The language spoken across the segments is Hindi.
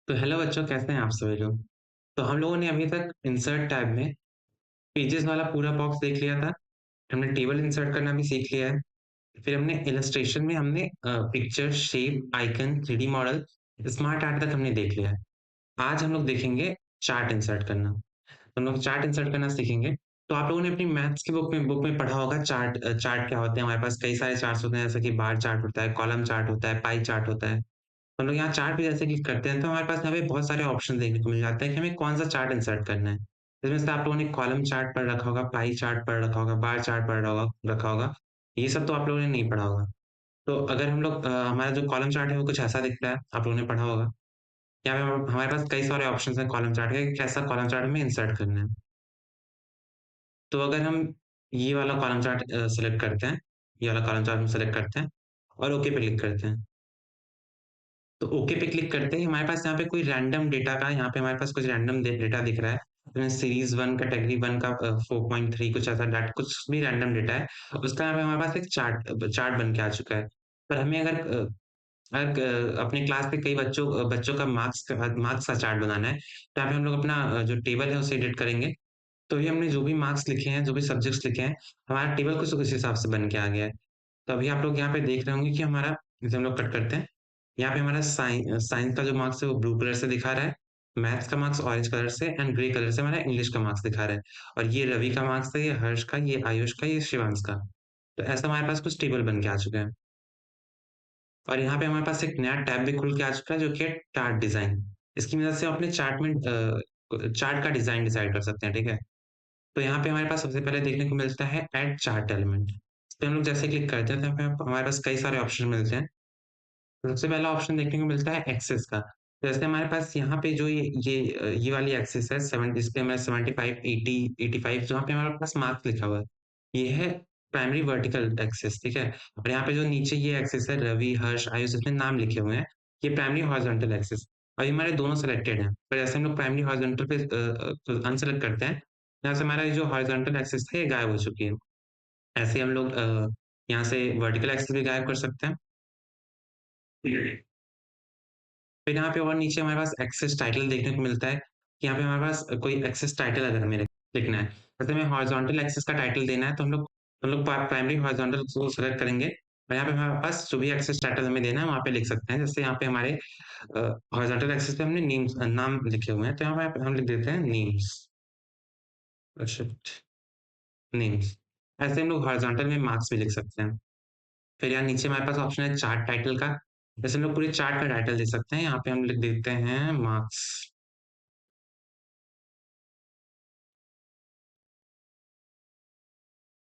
तो हेलो बच्चों, कैसे हैं आप सभी लोग? तो हम लोगों ने अभी तक इंसर्ट टैब में पेजेस वाला पूरा बॉक्स देख लिया था। हमने टेबल इंसर्ट करना भी सीख लिया है। फिर हमने इलस्ट्रेशन में हमने picture, shape, icon, 3D model, smart art तक हमने देख लिया है। आज हम लोग देखेंगे चार्ट इंसर्ट करना। तो हम लोग चार्ट इंसर्ट करना सीखेंगे। तो आप लोगों ने अपनी मैथ्स की बुक में पढ़ा होगा चार्ट क्या होते हैं। हमारे पास कई सारे चार्ट्स होते हैं, जैसे कि बार चार्ट होता है, कॉलम चार्ट होता है, पाई चार्ट होता है। हम लोग यहाँ चार्ट पे जैसे क्लिक करते हैं तो हमारे पास यहाँ पे बहुत सारे ऑप्शन देखने को मिल जाते हैं कि हमें कौन सा चार्ट इंसर्ट करना है। इसमें से आप लोगों ने कॉलम चार्ट पढ़ रखा होगा, पाई चार्ट पढ़ रखा होगा, बार चार्ट पढ़ रखा होगा। ये सब तो आप लोगों ने नहीं पढ़ा होगा। तो अगर हम लोग हमारा जो कॉलम चार्ट है वो कुछ ऐसा दिखता है, आप लोगों ने पढ़ा होगा। यहाँ पे हमारे पास कई सारे ऑप्शन है कॉलम चार्ट के, कैसा कॉलम चार्ट में इंसर्ट करना है। तो अगर हम ये वाला कॉलम चार्ट सेलेक्ट करते हैं, ये वाला कॉलम चार्ट हम सेलेक्ट करते हैं और ओके पे क्लिक करते हैं। तो ओके पे क्लिक करते ही हमारे पास यहाँ पे कोई रैंडम डेटा का, यहाँ पे हमारे पास कुछ रैंडम डेटा दिख रहा है। सीरीज वन कैटेगरी वन का 4.3 कुछ ऐसा डाटा, कुछ भी रैंडम डेटा है। उसका यहाँ पे हमारे पास एक चार्ट चार्ट बन के आ चुका है। पर हमें अगर अपने क्लास के कई बच्चों का मार्क्स का चार्ट बनाना है, तो यहाँ पे हम लोग अपना जो टेबल है उसे एडिट करेंगे। तो ये हमने जो भी मार्क्स लिखे हैं, जो भी सब्जेक्ट्स लिखे हैं, हमारा टेबल कुछ उस हिसाब से बन के आ गया है। तो अभी आप लोग यहाँ पे देख रहे होंगे कि हमारा, जैसे हम लोग कट करते हैं, यहाँ पे हमारा साइंस का जो मार्क्स है वो ब्लू कलर से दिखा रहा है, मैथ्स का मार्क्स ऑरेंज कलर से एंड ग्रे कलर से हमारा इंग्लिश का मार्क्स दिखा रहा है। और ये रवि का मार्क्स है, ये हर्ष का, ये आयुष का, ये शिवांश का। तो ऐसा हमारे पास कुछ टेबल बन के आ चुका है। और यहाँ पे हमारे पास एक नया टैब भी खुल के आ चुका है जो कि है चार्ट डिजाइन। इसकी मदद से हम अपने चार्ट में चार्ट का डिजाइन डिसाइड कर सकते हैं, ठीक है। तो यहाँ पे हमारे पास सबसे पहले देखने को मिलता है ऐड चार्ट एलिमेंट। इस पे हम लोग जैसे क्लिक करते हैं तो यहाँ पे हमारे पास कई सारे ऑप्शन मिलते हैं। सबसे पहला ऑप्शन देखने को मिलता है एक्सेस का। तो जैसे हमारे पास यहाँ पे जो ये वाली एक्सेस है, सेवन, इस पे हमें 75, 80, 85, जहाँ पे हमारे पास मार्क्स लिखा हुआ है, ये है प्राइमरी वर्टिकल एक्सेस, ठीक है। और यहाँ पे जो नीचे ये एक्सेस है, रवि, हर्ष, आयुष, इसमें नाम लिखे हुए हैं, ये प्राइमरी हॉरिजॉन्टल एक्सेस। और ये हमारे दोनों सेलेक्टेड हैं। पर जैसे हम लोग प्राइमरी हॉरिजॉन्टल पे अनसेलेक्ट करते हैं, यहाँ से हमारा ये जो हॉरिजॉन्टल एक्सेस है ये गायब हो चुकी है। ऐसे हम लोग यहाँ से वर्टिकल एक्सेस भी गायब कर सकते हैं। फिर यहाँ पे और नीचे हमारे पास एक्सेस टाइटल देखने को मिलता है कि यहाँ पे हमारे पास कोई एक्सेस टाइटल अगर हमें लिखना है, जैसे हमें हॉरिजॉन्टल एक्सेस का टाइटल देना है, तो हम लोग प्राइमरी हॉरिजॉन्टल को सेलेक्ट करेंगे और यहाँ पे हमारे पास जो भी एक्सेस टाइटल हमें देना है वहाँ पे लिख सकते हैं। जैसे यहाँ पे हमारे हॉरिजॉन्टल एक्सेस पे हमने नेम्स नाम लिखे हुए हैं, तो यहाँ पे हम लिख देते हैं नेम्स। नेम्स ऐसे हम लोग हॉरिजॉन्टल में मार्क्स भी लिख सकते हैं। फिर यहाँ नीचे हमारे पास ऑप्शन है चार्ट टाइटल का। जैसे हम लोग पूरे चार्ट का टाइटल दे सकते हैं, यहाँ पे हम लिख देते हैं मार्क्स।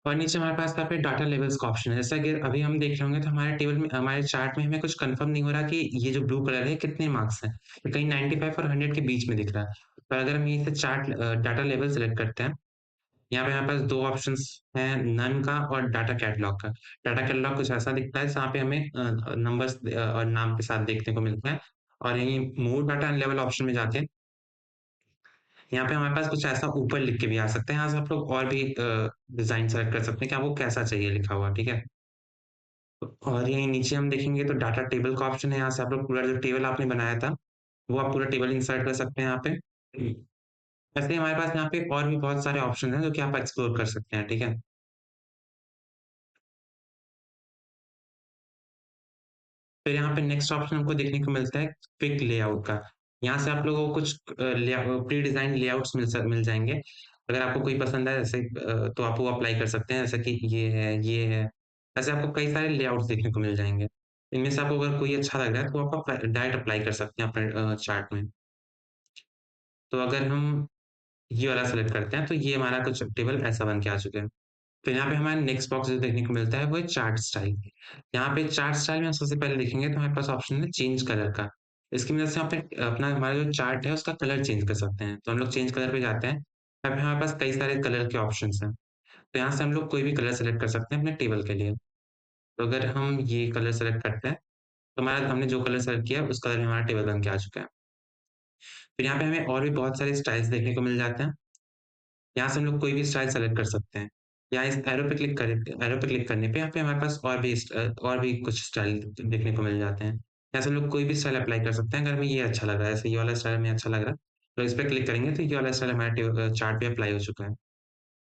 और नीचे हमारे पास यहाँ पे डाटा लेवल्स का ऑप्शन है। जैसा कि अभी हम देख रहे होंगे तो हमारे टेबल में, हमारे चार्ट में हमें कुछ कंफर्म नहीं हो रहा कि ये जो ब्लू कलर है कितने मार्क्स हैं। ये कहीं 95 और 100 के बीच में दिख रहा है। पर अगर हम यहीं से चार्ट डाटा लेवल सेलेक्ट करते हैं, यहाँ पे हमारे पास दो ऑप्शंस हैं, नन का और डाटा कैटलॉग का। डाटा कैटलॉग कुछ ऐसा दिखता है जहाँ पे हमें नंबर्स और नाम के साथ देखने को मिलता है। और यहीं move data and level option में जाके यहाँ पे हमारे पास कुछ ऐसा ऊपर लिख के भी आ सकते हैं। यहाँ से आप लोग और भी डिजाइन सेलेक्ट कर सकते हैं कि आपको कैसा चाहिए लिखा हुआ, ठीक है। और यहीं नीचे हम देखेंगे तो डाटा टेबल का ऑप्शन है। यहाँ से आप लोग पूरा जो टेबल आपने बनाया था वो आप पूरा टेबल इंसर्ट कर सकते हैं यहाँ पे। ऐसे ही हमारे पास यहाँ पे और भी बहुत सारे ऑप्शन हैं जो कि आप एक्सप्लोर कर सकते हैं, ठीक है। फिर यहाँ पे नेक्स्ट ऑप्शन हमको देखने को मिलता है क्विक लेआउट का। यहाँ से आप लोगों को कुछ प्री डिजाइन लेआउट्स मिल जाएंगे। अगर आपको कोई पसंद है जैसे तो आप वो अप्लाई कर सकते हैं, जैसे कि ये है, ये है। ऐसे आपको कई सारे लेआउट्स देखने को मिल जाएंगे। इनमें से आपको अगर कोई अच्छा लग रहा है तो आप डायरेक्ट अप्लाई कर सकते हैं अपने चार्ट में। तो अगर हम ये वाला सेलेक्ट करते हैं तो ये हमारा कुछ टेबल ऐसा बन के आ चुका है। तो यहाँ पे हमारा नेक्स्ट बॉक्स जो देखने को मिलता है वो है चार्ट स्टाइल। यहाँ पे चार्ट स्टाइल में हम सबसे पहले देखेंगे तो हमारे पास ऑप्शन है चेंज कलर का। इसकी मदद से यहाँ पे अपना हमारा जो चार्ट है उसका कलर चेंज कर सकते हैं। तो हम लोग चेंज कलर पे जाते हैं। यहाँ पे हमारे पास कई सारे कलर के ऑप्शन हैं। तो यहाँ से हम लोग कोई भी कलर सेलेक्ट कर सकते हैं अपने टेबल के लिए। तो अगर हम ये कलर सेलेक्ट करते हैं तो हमारा, हमने जो कलर सेलेक्ट किया उस कलर में हमारा टेबल बन के आ चुका है। फिर यहाँ पे हमें और भी बहुत सारे स्टाइल्स देखने को मिल जाते हैं। यहाँ से हम लोग कोई भी स्टाइल सेलेक्ट कर सकते हैं। यहाँ इस एरो पे क्लिक करने पे यहाँ पे हमारे पास और भी कुछ स्टाइल देखने को मिल जाते हैं। यहाँ से हम लोग कोई भी स्टाइल अप्लाई कर सकते हैं, अगर हमें ये अच्छा लग रहा है, जैसे ये वाला स्टाइल हमें अच्छा लग रहा है, तो इस पे क्लिक करेंगे तो ये वाला स्टाइल हमारे चार्ट पे अप्लाई हो चुका है।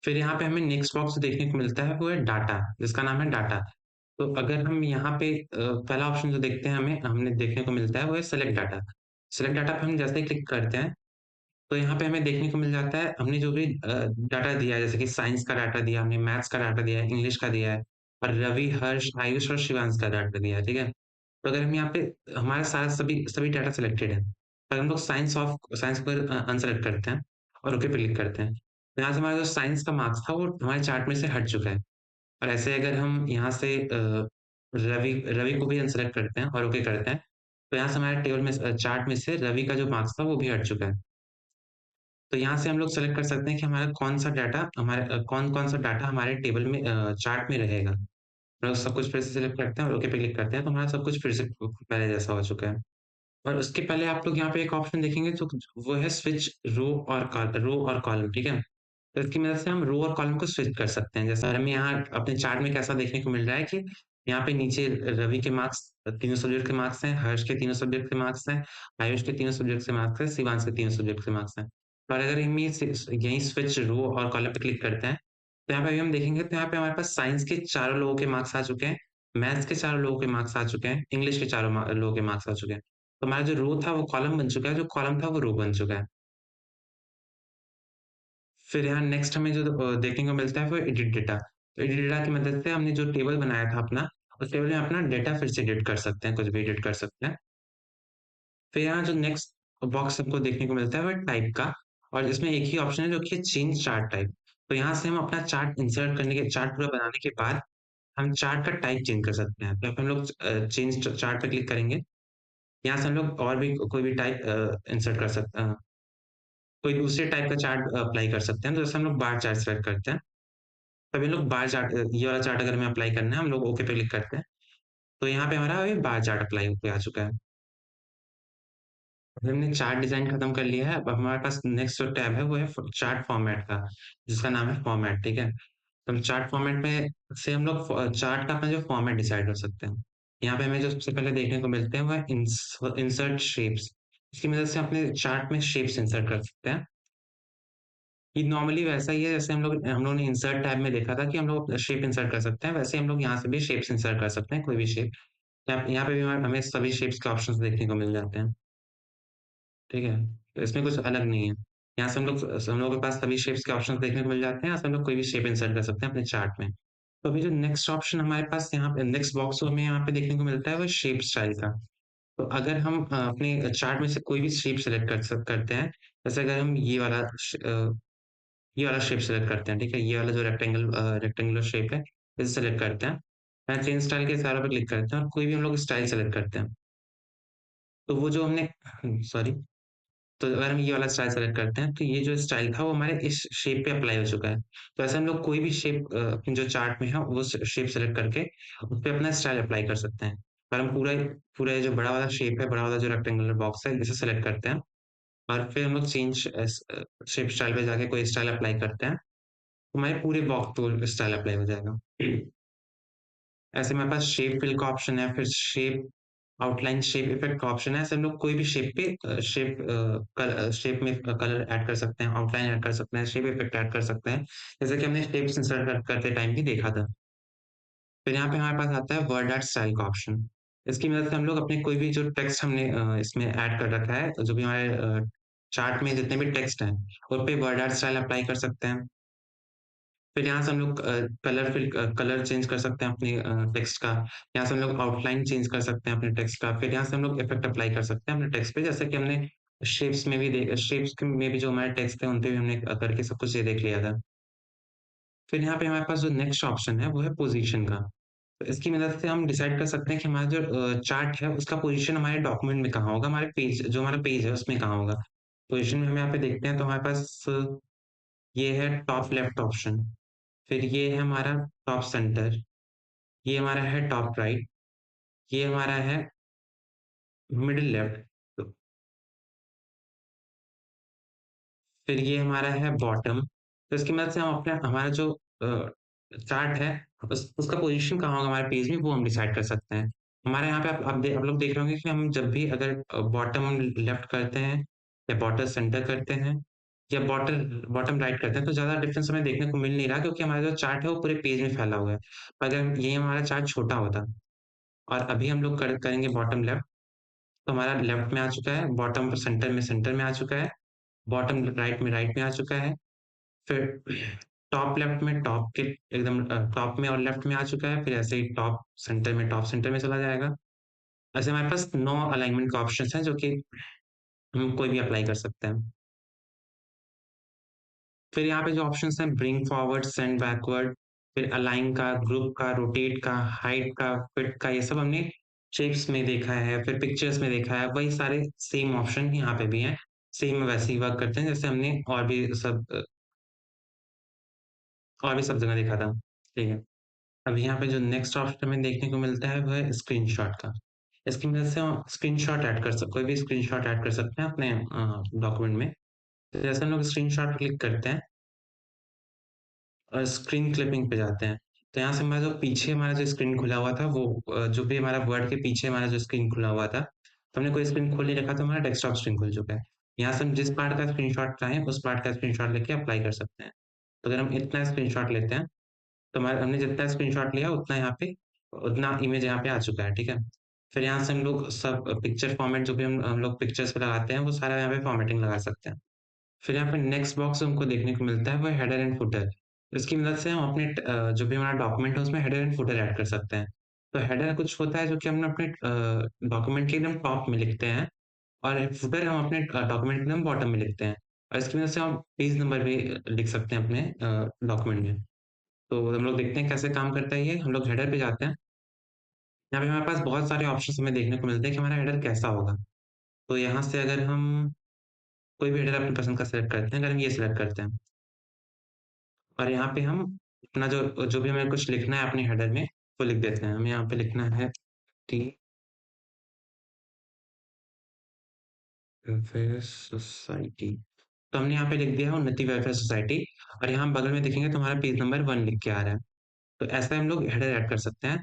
फिर यहाँ पे हमें नेक्स्ट बॉक्स देखने को मिलता है, वो है डाटा, जिसका नाम है डाटा। तो अगर हम यहाँ पे पहला ऑप्शन जो देखते हैं हमने देखने को मिलता है, वो है सेलेक्ट डाटा। सेलेक्ट डाटा पे हम जैसे ही क्लिक करते हैं, तो यहाँ पे हमें देखने को मिल जाता है, हमने जो भी डाटा दिया है, जैसे कि साइंस का डाटा दिया, हमने मैथ्स का डाटा दिया है, इंग्लिश का दिया है, और रवि, हर्ष, आयुष और शिवांश का डाटा दिया है, ठीक है? तो अगर हम यहाँ पे हमारा सारा सभी सभी डाटा सिलेक्टेड है, अगर हम लोग साइंस को अनसेलेक्ट करते हैं और ओके पे क्लिक करते हैं, तो यहाँ से हमारा जो साइंस का मार्क्स था, वो हमारे चार्ट में से हट चुका है। और ऐसे अगर हम यहाँ से रवि रवि को भी अनसेलेक्ट करते हैं और ओके करते हैं, तो यहाँ से हमारे टेबल में चार्ट में से रवि का जो मार्क्स था, वो भी हट चुका है। तो यहाँ से हम लोग सेलेक्ट कर सकते हैं कि हमारा कौन-सा डाटा कौन-कौन सा डाटा हमारे टेबल में चार्ट में रहेगा। तो सब कुछ फिर से सेलेक्ट करते हैं और ओके पे क्लिक करते हैं, तो हमारा सब कुछ फिर से पहले जैसा हो चुका है। और उसके पहले आप लोग यहाँ पे एक ऑप्शन देखेंगे, जो वो है स्विच रो और कॉलम, ठीक है? तो इसकी मदद से हम रो और कॉलम को स्विच कर सकते हैं। जैसे हमें यहाँ अपने चार्ट में कैसा देखने को मिल रहा है कि यहाँ पे नीचे रवि के मार्क्स, तीनों सब्जेक्ट के मार्क्स हैं, हर्ष के तीनों सब्जेक्ट के मार्क्स हैं, आयुष के तीनों सब्जेक्ट के मार्क्स हैं, शिवांश के तीनों सब्जेक्ट के मार्क्स हैं। और अगर हम यहीं स्विच रो और कॉलम पे क्लिक करते हैं, तो यहाँ पे अभी हम देखेंगे, तो यहाँ पे हमारे पास साइंस के चारों लोगों के मार्क्स आ चुके हैं, मैथ्स के चारों लोगों के मार्क्स आ चुके हैं, इंग्लिश के चारों लोगों के मार्क्स आ चुके हैं। तो हमारा जो रो था वो कॉलम बन चुका है, जो कॉलम था वो रो बन चुका है। फिर यहाँ नेक्स्ट हमें जो देखने को मिलता है, वो एडिट डेटा। तो एडिट डेटा की मदद से हमने जो टेबल बनाया था अपना, उस टेबल में अपना डेटा फिर से एडिट कर सकते हैं, कुछ भी एडिट कर सकते हैं। फिर यहाँ जो नेक्स्ट बॉक्स हमको देखने को मिलता है, वो टाइप का, और इसमें एक ही ऑप्शन है, जो कि है चेंज चार्ट टाइप। तो यहाँ से हम अपना चार्ट पूरा बनाने के बाद हम चार्ट का टाइप चेंज कर सकते हैं। तो हम लोग चेंज चार्ट पे क्लिक करेंगे। यहाँ से हम लोग और भी कोई भी टाइप इंसर्ट कर सकते हैं, कोई दूसरे टाइप का चार्ट अप्लाई कर सकते हैं। तो जैसे हम लोग बार चार्ट सेलेक्ट करते हैं, तभी लोग बार चार्ट, ये वाला चार्ट अगर हमें अप्लाई करना है, हम लोग ओके पे क्लिक करते हैं, तो यहाँ पे हमारा अभी बार चार्ट अप्लाई होके आ चुका है। अभी हमने चार्ट डिजाइन खत्म कर लिया है, अब हमारे पास नेक्स्ट जो टैब है, वो है चार्ट फॉर्मेट का, जिसका नाम है फॉर्मेट, ठीक है? तो हम चार्ट फॉर्मेट में से हम लोग चार्ट का अपना जो फॉर्मेट डिसाइड कर सकते हैं। यहाँ पे हमें जो सबसे पहले देखने को मिलते हैं, वो है इंसर्ट शेप्स। इसकी मदद से अपने चार्ट में शेप्स इंसर्ट कर सकते हैं। ये नॉर्मली वैसा ही है, जैसे हम लोगों ने इंसर्ट टैब में देखा था कि हम लोग शेप इंसर्ट कर सकते हैं, वैसे हम लोग यहाँ से भी शेप्स इंसर्ट कर सकते हैं, कोई भी शेप। यहाँ पे भी हमें सभी शेप्स के ऑप्शंस देखने को मिल जाते हैं, ठीक है? तो इसमें कुछ अलग नहीं है। यहाँ से हम लोग के पास सभी शेप्स के ऑप्शंस देखने को मिल जाते हैं, यहाँ से हम लोग कोई भी शेप इंसर्ट कर सकते हैं अपने चार्ट में। तो अभी जो नेक्स्ट ऑप्शन हमारे पास यहाँ पे, नेक्स्ट बॉक्स हमें यहाँ पे देखने को मिलता है, वो शेप स्टाइल का। तो अगर हम अपने चार्ट में से कोई भी शेप सेलेक्ट करते हैं, जैसे अगर हम ये वाला शेप सेलेक्ट करते हैं, ठीक है? ये वाला जो रेक्टेंगुलर शेप है, इसे सेलेक्ट करते हैं। यहाँ चेंज स्टाइल के सारों पे क्लिक करते हैं और कोई भी हम लोग स्टाइल सेलेक्ट करते हैं। तो वो जो हमने सॉरी, तो अगर हम ये वाला स्टाइल सेलेक्ट करते हैं, तो ये जो स्टाइल था, वो हमारे इस शेप पे अप्लाई हो चुका है। तो ऐसे हम लोग कोई भी शेप अपने जो चार्ट में है, वो शेप सेलेक्ट करके उस पे अपना स्टाइल अप्लाई कर सकते हैं। और हम पूरा ये जो बड़ा वाला शेप है, बड़ा वाला जो रेक्टेंगुलर बॉक्स है, इसे सेलेक्ट करते हैं और फिर हम लोग चेंज शेप स्टाइल पे जाके कोई स्टाइल अप्लाई करते हैं, तो हमारे पूरे बॉक्स को स्टाइल अप्लाई हो जाएगा। ऐसे हमारे पास शेप फिल का ऑप्शन है, फिर शेप आउटलाइन शेप इफेक्ट का ऑप्शन है। ऐसे हम लोग कोई भी शेप पे शेप में कलर ऐड कर सकते हैं, आउटलाइन ऐड कर सकते हैं, शेप इफेक्ट ऐड कर सकते हैं, जैसे कि हमने शेप्स इंसर्ट करते टाइम भी देखा था। फिर यहाँ पे हमारे पास आता है वर्ड आर्ट स्टाइल का ऑप्शन। इसकी मदद से हम लोग अपने कोई भी जो टेक्स्ट हमने इसमें ऐड कर रखा है, जो भी हमारे चार्ट में जितने भी टेक्स्ट हैं, उन पे वर्ड आर्ट स्टाइल अप्लाई कर सकते हैं। फिर यहाँ से हम लोग कलर चेंज कर सकते हैं अपने टेक्स्ट का। यहाँ से हम लोग आउटलाइन चेंज कर सकते हैं अपने टेक्स्ट का। फिर यहाँ से हम लोग इफेक्ट अप्लाई कर सकते हैं अपने टेक्स्ट पे, जैसे कि हमने शेप्स में भी जो हमारे टेक्स्ट थे, उन पे भी हमने करके सब कुछ ये देख लिया था। फिर यहाँ पे हमारे पास जो नेक्स्ट ऑप्शन है, वो है पोजीशन का। तो इसकी मदद से हम डिसाइड कर सकते हैं कि हमारा जो चार्ट है, उसका पोजीशन हमारे डॉक्यूमेंट में कहाँ होगा, हमारा पेज है उसमें कहाँ होगा। पोजीशन में हम यहाँ पे देखते हैं, तो हमारे पास ये है टॉप लेफ्ट ऑप्शन, फिर ये है हमारा टॉप सेंटर, ये हमारा है टॉप राइट, ये हमारा है मिडिल लेफ्ट, तो फिर ये हमारा है बॉटम। तो इसकी मदद से हम अपने हमारा जो चार्ट है, उसका पोजीशन कहाँ होगा हमारे पेज में, वो हम डिसाइड कर सकते हैं। हमारे यहाँ पे आप लोग देख रहे होंगे कि हम जब भी अगर बॉटम लेफ्ट करते हैं या बॉटम सेंटर करते हैं या बॉटम राइट करते हैं तो ज़्यादा डिफरेंस हमें देखने को मिल नहीं रहा क्योंकि हमारा जो चार्ट है वो पूरे पेज में फैला हुआ है। पर अगर ये हमारा चार्ट छोटा होता और अभी हम लोग करेंगे बॉटम लेफ्ट, तो हमारा लेफ्ट में आ चुका है, बॉटम सेंटर में आ चुका है, बॉटम राइट में आ चुका है, फिर टॉप लेफ्ट में टॉप के एकदम टॉप में और लेफ्ट में आ चुका है, फिर ऐसे ही टॉप सेंटर में चला जाएगा। ऐसे हमारे पास 9 अलाइनमेंट के ऑप्शंस हैं जो कि हम कोई भी अप्लाई कर सकते हैं। फिर यहाँ पे जो ऑप्शंस हैं ब्रिंग फॉरवर्ड, सेंड बैकवर्ड, फिर अलाइन का, ग्रुप का, रोटेट का, हाइड का, फिट का, ये सब हमने शेप्स में देखा है, फिर पिक्चर्स में देखा है, वही सारे सेम ऑप्शन यहाँ पे भी हैं। सेम वैसे ही वर्क करते हैं जैसे हमने और भी सब जगह देखा था। ठीक है। अब यहाँ पे जो नेक्स्ट ऑप्शन हमें देखने को मिलता है वो है स्क्रीनशॉट का। इसकी मदद से हम स्क्रीनशॉट ऐड कर सकते कोई भी स्क्रीनशॉट ऐड कर सकते हैं अपने डॉक्यूमेंट में। तो जैसे हम लोग स्क्रीनशॉट क्लिक करते हैं और स्क्रीन क्लिपिंग पे जाते हैं, तो यहाँ से हमारा जो पीछे हमारा जो स्क्रीन खुला हुआ था वो जो भी हमारा वर्ड के पीछे हमारा जो स्क्रीन खुला हुआ था, तो हमने कोई स्क्रीन खोल नहीं रखा तो हमारा डेस्कटॉप स्क्रीन खुल चुका है। यहाँ से हम जिस पार्ट का स्क्रीनशॉट चाहें उस पार्ट का स्क्रीनशॉट लेके अप्लाई कर सकते हैं। तो अगर हम इतना स्क्रीनशॉट लेते हैं तो हमारा हमने जितना स्क्रीनशॉट लिया उतना यहाँ पे उतना इमेज यहाँ पे आ चुका है, ठीक है। फिर यहाँ से हम लोग सब पिक्चर फॉर्मेट जो भी हम लोग पिक्चर्स पे लगाते हैं वो सारा यहाँ पे फॉर्मेटिंग लगा सकते हैं। फिर यहाँ पे नेक्स्ट बॉक्स हमको देखने को मिलता है वो हेडर एंड फुटर। इसकी मदद से हम अपने जो भी हमारा डॉक्यूमेंट है उसमें हेडर एंड फुटर ऐड कर सकते हैं। तो हेडर कुछ होता है जो कि हम अपने डॉक्यूमेंट के एकदम टॉप में लिखते हैं और फुटर हम अपने डॉक्यूमेंट के एकदम बॉटम में लिखते हैं और इसकी मदद से हम पेज नंबर भी लिख सकते हैं अपने डॉक्यूमेंट में। तो हम लोग देखते हैं कैसे काम करता है ये। हम लोग हेडर पे जाते हैं। यहाँ पे हमारे पास बहुत सारे ऑप्शंस हमें देखने को मिलते हैं कि हमारा हेडर कैसा होगा। तो यहाँ से अगर हम कोई भी हेडर अपनी पसंद का सेलेक्ट करते हैं, अगर हम ये सेलेक्ट करते हैं और यहाँ पे हम अपना जो जो भी हमें कुछ लिखना है अपने हेडर में वो लिख देते हैं। हमें यहाँ पे लिखना है टी वेलफेयर सोसाइटी। तो हमने यहाँ पे लिख दिया है उन्नति वेलफेयर सोसाइटी और यहाँ बगल में देखेंगे तो हमारा पेज नंबर 1 लिख के आ रहा है। तो ऐसा हम लोग हेडर ऐड कर सकते हैं।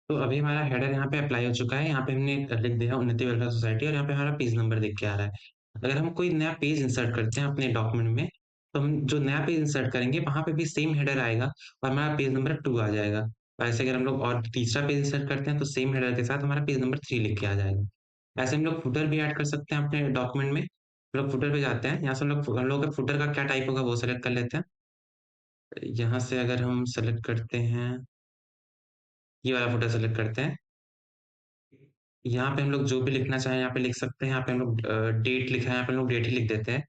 तो अभी हमारा हेडर यहाँ पे अप्लाई हो चुका है। यहाँ पे हमने लिख दिया उन्नति वेलफेयर सोसाइटी और यहाँ पे हमारा पेज नंबर दिख के आ रहा है। अगर हम कोई नया पेज इंसर्ट करते हैं अपने डॉक्यूमेंट में, तो हम जो नया पेज इंसर्ट करेंगे वहाँ पे भी सेम हेडर आएगा और हमारा पेज नंबर 2 आ जाएगा। वैसे अगर हम लोग और तीसरा पेज इंसर्ट करते हैं तो सेम हेडर के साथ हमारा पेज नंबर 3 लिख के आ जाएगा। ऐसे हम लोग फुटर भी ऐड कर सकते हैं अपने डॉक्यूमेंट में। हम लोग फुटर पे जाते हैं। यहाँ से हम लोग का फुटर का क्या टाइप होगा वो सेलेक्ट कर लेते हैं। यहाँ से अगर हम सेलेक्ट करते हैं, ये वाला फुटर सेलेक्ट करते हैं। यहाँ पे हम लोग जो भी लिखना चाहें यहाँ पे लिख सकते हैं। यहाँ पे हम लोग डेट लिखा है, यहाँ पे हम लोग डेट ही लिख देते हैं।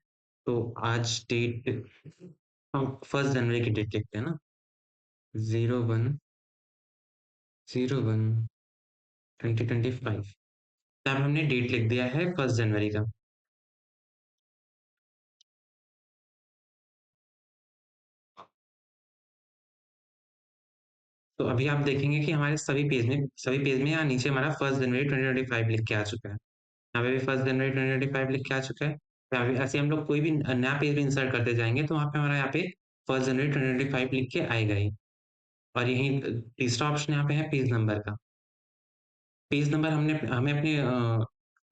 तो आज डेट हम 1 जनवरी की डेट लिखते हैं ना, 01/01/2025। यहाँ पे हमने डेट लिख दिया है 1 जनवरी का। तो अभी आप देखेंगे कि हमारे सभी पेज में यहाँ नीचे हमारा 1 जनवरी 2025 लिख के आ चुका है। यहाँ पे भी 1 जनवरी 2025 लिख के आ चुका है। यहाँ पे ऐसे हम लोग कोई भी नया पेज भी इंसर्ट करते जाएंगे तो वहाँ पे हमारा यहाँ पे 1 जनवरी 2025 लिख के आएगा ही। और यही तीसरा ऑप्शन यहाँ पे है पेज नंबर का। पेज नंबर हमें अपने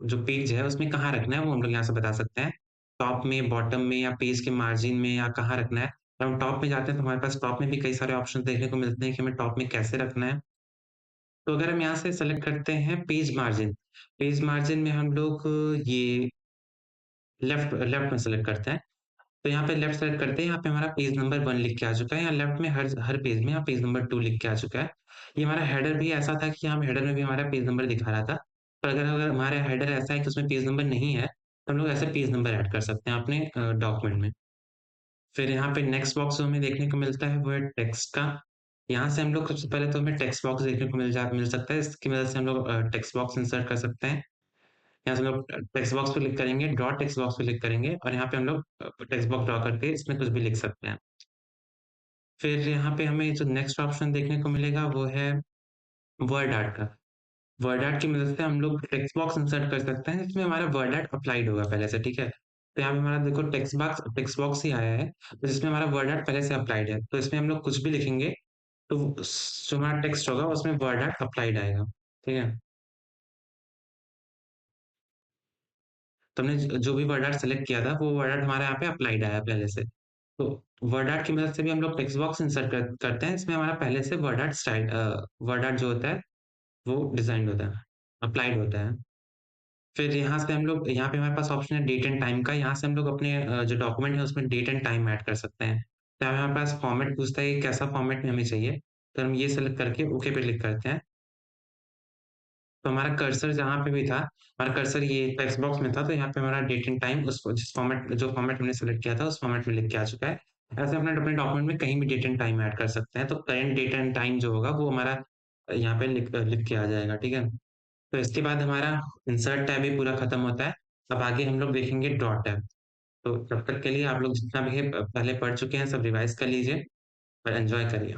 जो पेज है उसमें कहाँ रखना है वो हम लोग यहाँ से बता सकते हैं। टॉप में, बॉटम में या पेज के मार्जिन में या कहाँ रखना है। जब हम टॉप में जाते हैं तो हमारे पास टॉप में भी कई सारे ऑप्शन देखने को मिलते हैं कि हमें टॉप में कैसे रखना है। तो अगर हम यहाँ से सेलेक्ट करते हैं पेज मार्जिन में हम लोग ये लेफ्ट लेफ्ट में सेलेक्ट करते हैं। तो यहाँ पे लेफ्ट सेलेक्ट करते हैं, यहाँ पे हमारा पेज नंबर 1 लिख के आ चुका है। यहाँ लेफ्ट में हर हर पेज में यहाँ पेज नंबर 2 लिख के आ चुका है। ये हमारा हेडर भी ऐसा था कि यहाँ हेडर में भी हमारा पेज नंबर दिखा रहा था। पर अगर अगर हमारा हेडर ऐसा है कि उसमें पेज नंबर नहीं है, तो हम लोग ऐसे पेज नंबर ऐड कर सकते हैं अपने डॉक्यूमेंट में। फिर यहाँ पे नेक्स्ट बॉक्स जो हमें देखने को मिलता है वो है टेक्स्ट का। यहाँ से हम लोग सबसे पहले तो हमें टेक्स्ट बॉक्स देखने को मिल सकता है। इसकी मदद से हम लोग टेक्स्ट बॉक्स इंसर्ट कर सकते हैं। यहाँ से हम लोग टेक्स्ट बॉक्स पे क्लिक करेंगे, ड्रॉ टेक्स्ट बॉक्स पे क्लिक करेंगे और यहाँ पे हम लोग टेक्स्ट बॉक्स ड्रॉ करके इसमें कुछ भी लिख सकते हैं। फिर यहाँ पे हमें जो नेक्स्ट ऑप्शन देखने को मिलेगा वो है वर्ड आर्ट का। वर्ड आर्ट की मदद से हम लोग टेक्स्ट बॉक्स इंसर्ट कर सकते हैं जिसमें हमारा वर्ड आर्ट अप्लाइड होगा पहले से, ठीक है। तो यहाँ पे हमारा देखो टेक्स्ट बॉक्स ही आया है तो जिसमें हमारा वर्ड आर्ट पहले से अप्लाइड है, तो इसमें हम लोग कुछ भी लिखेंगे तो जो हमारा टेक्स्ट होगा उसमें वर्ड आर्ट अप्लाइड आएगा, ठीक है। तो हमने जो भी वर्ड आर्ट सेलेक्ट किया था, वो वर्ड आर्ट हमारे यहाँ पे अप्लाइड आया पहले से। तो वर्ड आर्ट की मदद से भी हम लोग टेक्स्ट बॉक्स इंसर्ट करते हैं, इसमें हमारा पहले से वर्ड आर्ट जो होता है, वो डिज़ाइन्ड होता है, अप्लाइड होता है। फिर यहाँ से हम लोग यहाँ पे हमारे पास ऑप्शन है डेट एंड टाइम का, यहाँ से हम लोग अपने जो डॉक्यूमेंट है उसमें डेट एंड टाइम ऐड कर सकते हैं। तो हमारे पास फॉर्मेट पूछता है कि कैसा फॉर्मेट में हमें चाहिए, तो हम ये सेलेक्ट करके ओके पे क्लिक करते हैं। तो हमारा कर्सर जहाँ पे भी था, हमारा कर्सर ये टेक्स्ट बॉक्स में था, तो यहाँ पे हमारा डेट एंड टाइम उस जिस फॉर्मेट जो फॉर्मेट हमने सेलेक्ट किया था, उस फॉर्मेट में लिख के आ चुका है। ऐसे अपने डॉक्यूमेंट में कहीं भी डेट एंड टाइम ऐड कर सकते हैं, तो करंट डेट एंड टाइम जो होगा वो हमारा यहाँ पे लिख के आ जाएगा, ठीक है? तो इसके बाद हमारा इंसर्ट टैब भी पूरा खत्म होता है। अब आगे हम लोग देखेंगे ड्रॉ टैब। तो तब तक के लिए आप लोग जितना भी है पहले पढ़ चुके हैं सब रिवाइज़ कर लीजिए और एन्जॉय करिए।